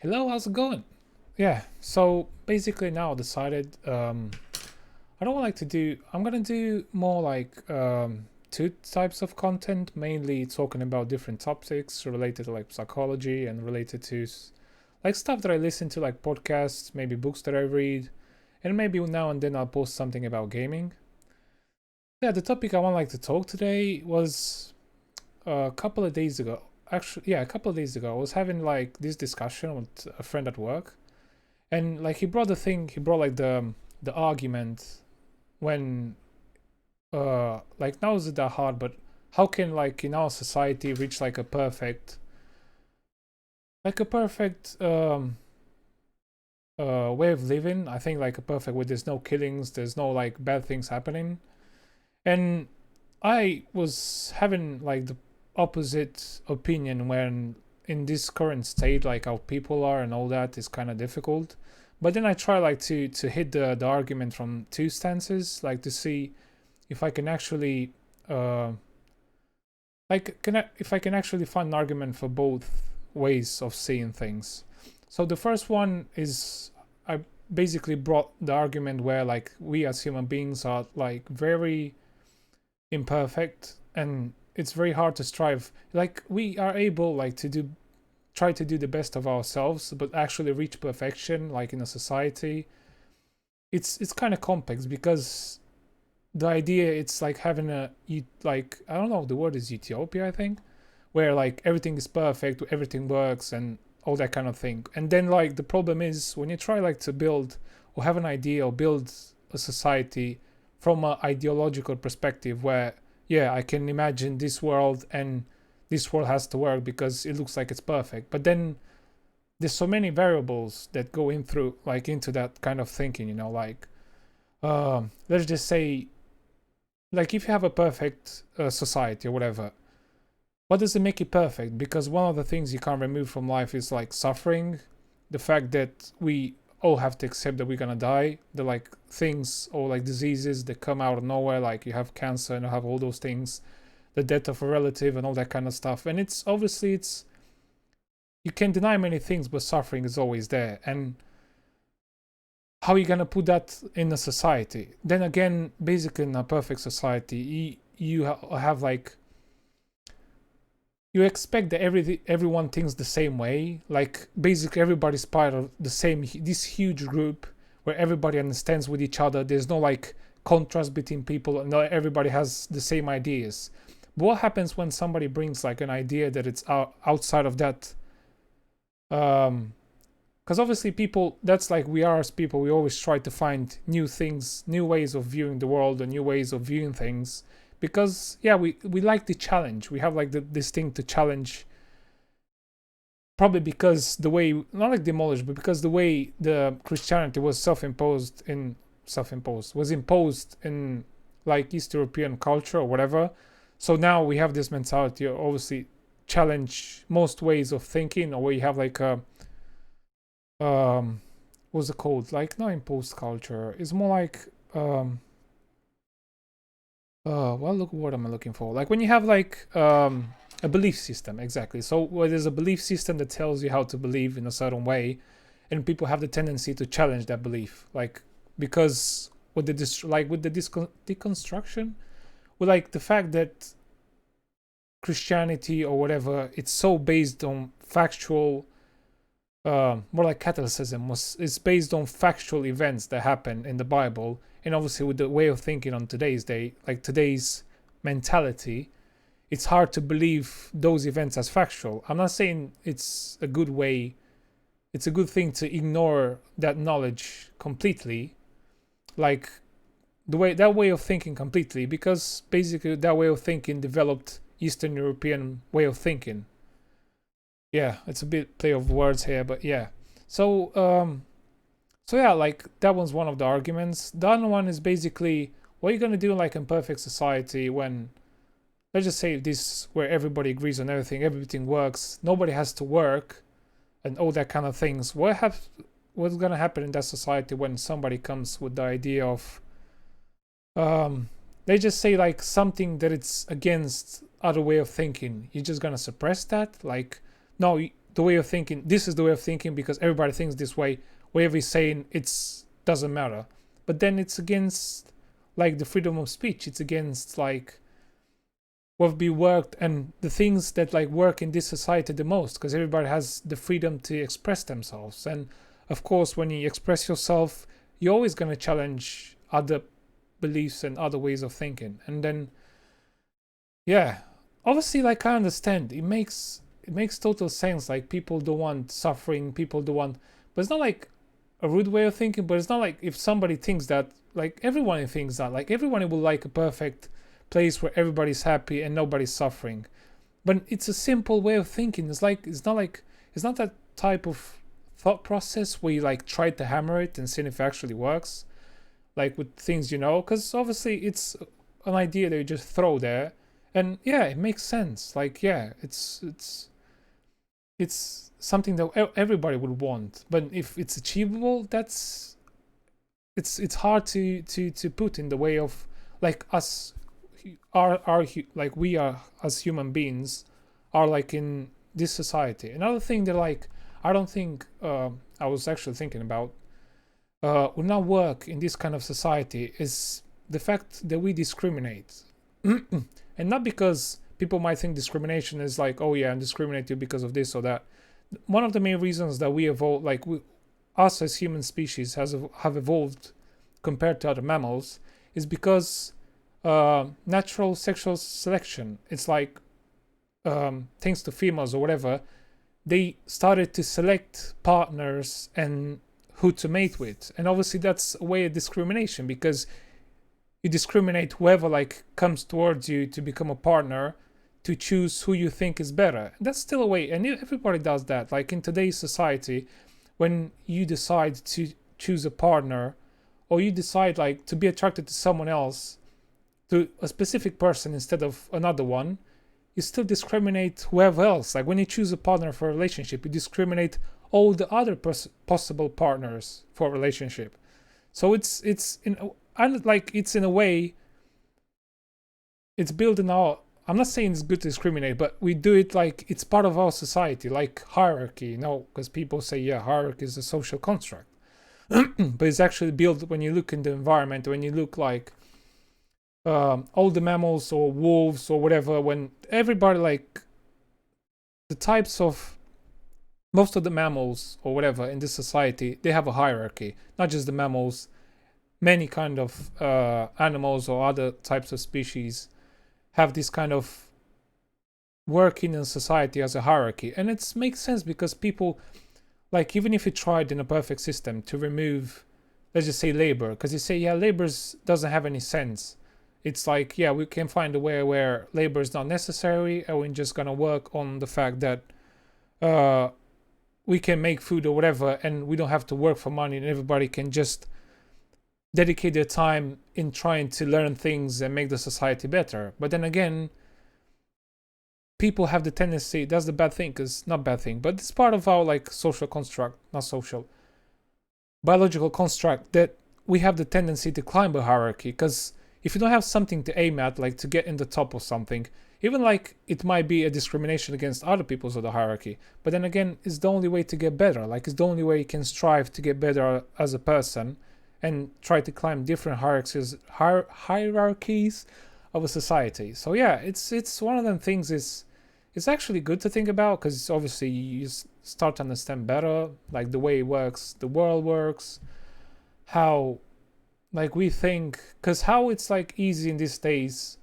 Hello, how's it going? Yeah, so basically now I decided I don't like to do I'm gonna do more like two types of content, mainly talking about different topics related to like psychology and related to like stuff that I listen to, like podcasts, maybe books that I read, and maybe now and then I'll post something about gaming. Yeah, the topic I want like to talk today was a couple of days ago. Actually, yeah, a couple of days ago I was having like this discussion with a friend at work, and like he brought like the argument when like now is it that hard, but how can like in our society reach like a perfect way of living. I think like a perfect way, there's no killings, there's no like bad things happening. And I was having like the opposite opinion when in this current state, like how people are and all that is kind of difficult. But then I try like to hit the argument from two stances, like to see if I can actually if I can actually find an argument for both ways of seeing things. So the first one is I basically brought the argument where like we as human beings are like very imperfect, and it's very hard to strive, like we are able like to do try to do the best of ourselves, but actually reach perfection like in a society, it's kind of complex, because the idea it's like having like I don't know, the word is utopia, I think, where like everything is perfect, everything works and all that kind of thing. And then like the problem is when you try like to build or have an idea or build a society from an ideological perspective where yeah, I can imagine this world and this world has to work because it looks like it's perfect, but then there's so many variables that go in through like into that kind of thinking, like let's just say, like if you have a perfect society or whatever, what does it make it perfect? Because one of the things you can't remove from life is like suffering, the fact that we all have to accept that we're gonna die, the like things or like diseases that come out of nowhere, like you have cancer and you have all those things, the death of a relative and all that kind of stuff. And it's obviously it's you can deny many things, but suffering is always there. And how are you gonna put that in a society? Then again, basically in a perfect society, you have like you expect that everyone thinks the same way. Like basically everybody's part of the same this huge group where everybody understands with each other. There's no like contrast between people. No, everybody has the same ideas. But what happens when somebody brings like an idea that it's outside of that? Because obviously people, that's like we are as people, we always try to find new things, new ways of viewing the world and new ways of viewing things, because yeah, we like the challenge, we have like this thing to challenge, probably because the way, not like demolished, but because the way the Christianity was self-imposed was imposed in like East European culture or whatever. So now we have this mentality of obviously challenge most ways of thinking, or where you have like a what's it called, like not imposed culture, it's more like well, look, what am I looking for, like when you have like a belief system, exactly. So where there's a belief system that tells you how to believe in a certain way, and people have the tendency to challenge that belief, like because with the deconstruction, with like the fact that Christianity or whatever, it's so based on factual, more like Catholicism was is based on factual events that happen in the Bible, and obviously with the way of thinking on today's day, like today's mentality, it's hard to believe those events as factual. I'm not saying it's a good way, it's a good thing to ignore that knowledge completely, like the way that way of thinking completely, because basically that way of thinking developed Eastern European way of thinking. Yeah, it's a bit play of words here, but yeah. So so yeah, like that one's one of the arguments. The other one is basically what are you gonna do in like in perfect society when, let's just say this, where everybody agrees on everything, everything works, nobody has to work and all that kind of things. What's gonna happen in that society when somebody comes with the idea of um they just say like something that it's against other way of thinking? You're just gonna suppress that? Like no, the way of thinking. This is the way of thinking because everybody thinks this way. Whatever he's saying, it's doesn't matter. But then it's against like the freedom of speech. It's against like what be worked and the things that like work in this society the most, because everybody has the freedom to express themselves. And of course, when you express yourself, you're always going to challenge other beliefs and other ways of thinking. And then, yeah, obviously, like I understand, it makes total sense. Like people don't want suffering, people don't want, but it's not like a rude way of thinking. But it's not like if somebody thinks that, like everyone thinks that, like everyone will like a perfect place where everybody's happy and nobody's suffering. But it's a simple way of thinking. It's not that type of thought process where you like try to hammer it and see if it actually works, like with things, because obviously it's an idea that you just throw there, and yeah, it makes sense. Like, yeah, it's something that everybody would want. But if it's achievable, it's hard to put in the way of like us, like we are as human beings are like in this society. Another thing that like I don't think I was actually thinking about would not work in this kind of society is the fact that we discriminate. And not because people might think discrimination is like, oh yeah, I'm discriminated because of this or that. One of the main reasons that we evolved, like us as human species have evolved compared to other mammals, is because natural sexual selection. It's like thanks to females or whatever, they started to select partners and who to mate with. And obviously that's a way of discrimination, because you discriminate whoever like comes towards you to become a partner, to choose who you think is better. And that's still a way, and everybody does that. Like in today's society, when you decide to choose a partner, or you decide like to be attracted to someone else, to a specific person instead of another one, you still discriminate whoever else. Like when you choose a partner for a relationship, you discriminate all the other possible partners for a relationship. So it's in a way, it's built in our. I'm not saying it's good to discriminate, but we do it like it's part of our society, like hierarchy. Because people say, yeah, hierarchy is a social construct, but it's actually built when you look in the environment, when you look like all the mammals or wolves or whatever, when everybody like the types of most of the mammals or whatever in this society, they have a hierarchy. Not just the mammals, many kind of animals or other types of species have this kind of working in society as a hierarchy. And it makes sense because people, like even if you tried in a perfect system to remove, let's just say labor, because you say, yeah, labor doesn't have any sense. It's like, yeah, we can find a way where labor is not necessary, and we're just gonna work on the fact that we can make food or whatever, and we don't have to work for money, and everybody can just dedicate their time in trying to learn things and make the society better. But then again, people have the tendency, that's the bad thing, because not bad thing, but it's part of our like social construct, not social, biological construct, that we have the tendency to climb a hierarchy. Because if you don't have something to aim at, like to get in the top of something, even like it might be a discrimination against other peoples of the hierarchy, but then again, it's the only way to get better. Like it's the only way you can strive to get better as a person and try to climb different hierarchies of a society. So yeah, it's one of them things. It's actually good to think about, because obviously you start to understand better like the way it works, the world works, how like we think, because how it's like easy in these days.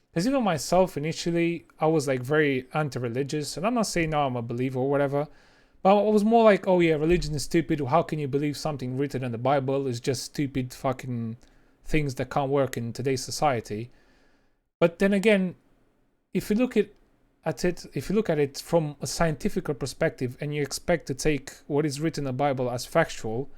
Because even myself initially, I was like very anti-religious, and I'm not saying now I'm a believer or whatever, but I was more like, oh yeah, religion is stupid. How can you believe something written in the Bible is just stupid fucking things that can't work in today's society. But then again, if you look at it from a scientific perspective, and you expect to take what is written in the Bible as factual,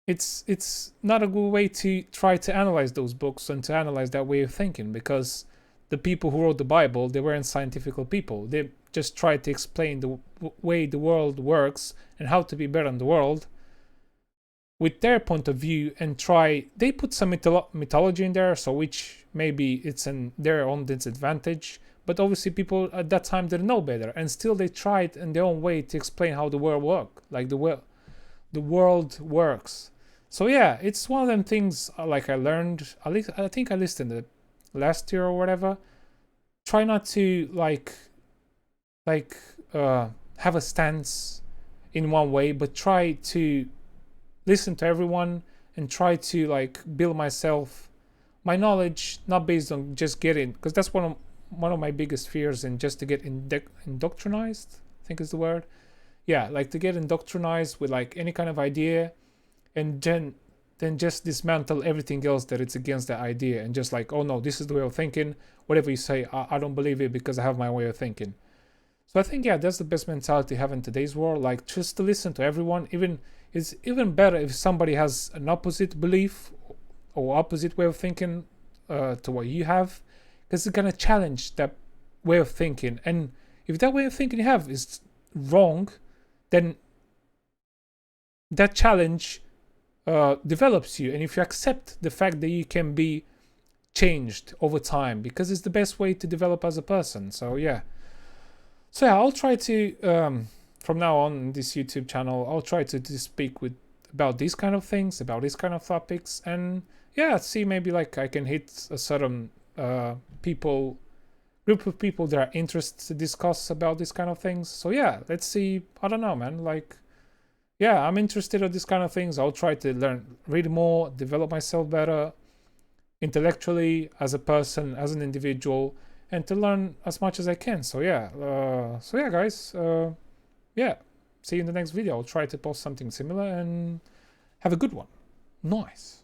it's not a good way to try to analyze those books and to analyze that way of thinking, because the people who wrote the Bible, they weren't scientific people. They just tried to explain the way the world works and how to be better in the world with their point of view, and they put some mythology in there, so which maybe it's in their own disadvantage, but obviously people at that time didn't know better, and still they tried in their own way to explain how the world works, like the world works. So yeah, it's one of them things like I learned, at least I think I listened it last year or whatever. Try not to have a stance in one way, but try to listen to everyone and try to like build my knowledge, not based on just getting, because that's one of my biggest fears, and just to get indoctrinized, I think is the word. Yeah, like to get indoctrinized with like any kind of idea, and then just dismantle everything else that it's against that idea, and just like, oh no, this is the way of thinking. Whatever you say, I don't believe it because I have my way of thinking. So I think, yeah, that's the best mentality to have in today's world. Like just to listen to everyone. It's even better if somebody has an opposite belief or opposite way of thinking to what you have, because it's gonna challenge that way of thinking. And if that way of thinking you have is wrong, then that challenge develops you. And if you accept the fact that you can be changed over time, because it's the best way to develop as a person. So yeah. So yeah, I'll try to from now on this YouTube channel, I'll try to speak about these kind of things, about these kind of topics, and yeah, see maybe like I can hit a certain group of people that are interested to discuss about these kind of things. So yeah, let's see. I don't know, man. Like, yeah, I'm interested in these kind of things. I'll try to read more, develop myself better intellectually as a person, as an individual, and to learn as much as I can. So yeah, guys. Yeah, see you in the next video. I'll try to post something similar, and have a good one. Nice.